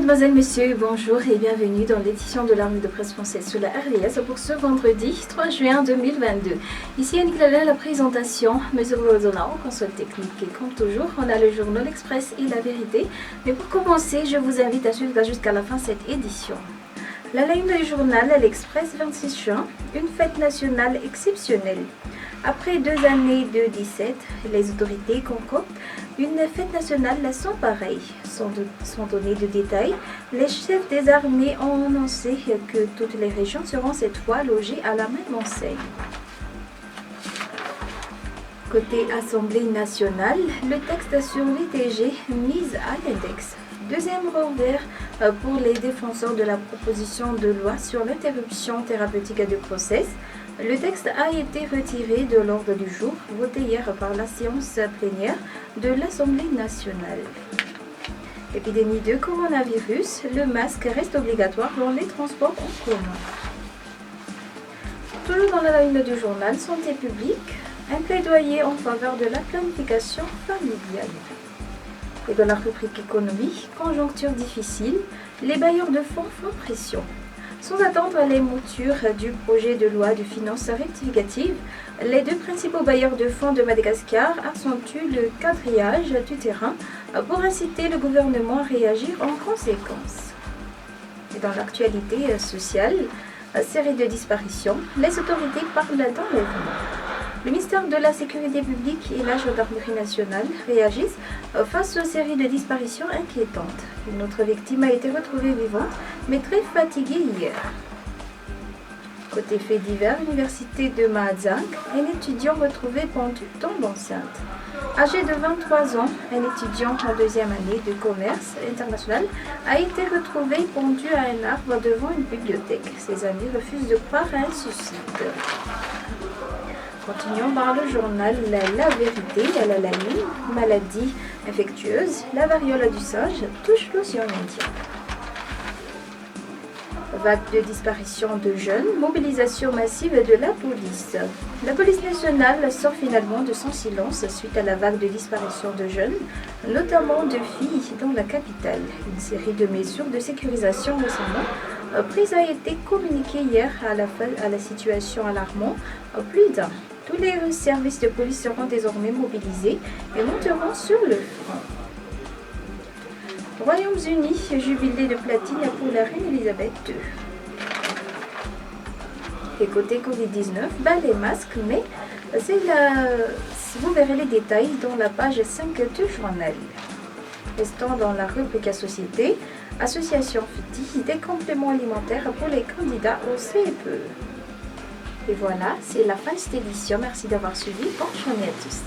Mesdemoiselles, Messieurs, bonjour et bienvenue dans l'édition de l'armée de presse française sur la RDS pour ce vendredi 3 juin 2022. Ici Yannick Lalin, la présentation, mesure au console technique. Et comme toujours, on a le journal L'Express et la vérité. Mais pour commencer, je vous invite à suivre jusqu'à la fin cette édition. La ligne du journal L'Express 26 juin, une fête nationale exceptionnelle. Après 2 années de 17, les autorités concoctent une fête nationale sans pareil. Sans donner de détails, les chefs des armées ont annoncé que toutes les régions seront cette fois logées à la même enseigne. Côté Assemblée nationale, le texte sur l'ITG mise à l'index. Deuxième revers pour les défenseurs de la proposition de loi sur l'interruption thérapeutique de grossesse. Le texte a été retiré de l'ordre du jour, voté hier par la séance plénière de l'Assemblée nationale. Épidémie de coronavirus, le masque reste obligatoire dans les transports en commun. Toujours dans la ligne du journal Santé publique, un plaidoyer en faveur de la planification familiale. Et dans la rubrique économie, conjoncture difficile, les bailleurs de fonds font pression. Sans attendre les moutures du projet de loi de finances rectificative, les 2 principaux bailleurs de fonds de Madagascar accentuent le quadrillage du terrain pour inciter le gouvernement à réagir en conséquence. Et dans l'actualité sociale, série de disparitions, les autorités parlent d'enlèvement. Le ministère de la Sécurité publique et la Gendarmerie nationale réagissent face aux séries de disparitions inquiétantes. Une autre victime a été retrouvée vivante, mais très fatiguée hier. Côté faits divers, l'université de Mahazang, un étudiant retrouvé pendu tombe enceinte. Âgé de 23 ans, un étudiant en 2e année de commerce international a été retrouvé pendu à un arbre devant une bibliothèque. Ses amis refusent de croire à un suicide. Continuons par le journal La Vérité. À la ligne, maladie infectieuse, la variole du singe touche l'océan Indien. Vague de disparition de jeunes, mobilisation massive de la police. La police nationale sort finalement de son silence suite à la vague de disparition de jeunes, notamment de filles dans la capitale. Une série de mesures de sécurisation récemment prises a été communiquée hier à la situation alarmante. Plus d'un. Tous les services de police seront désormais mobilisés et monteront sur le front. Royaume-Uni, jubilé de platine pour la reine Elisabeth II. Et côté Covid-19, les masques, mais vous verrez les détails dans la page 5 du journal. Restons dans la rubrique société, association fictive des compléments alimentaires pour les candidats au CFE. Et voilà, c'est la fin de cette édition. Merci d'avoir suivi. Bonne journée à tous.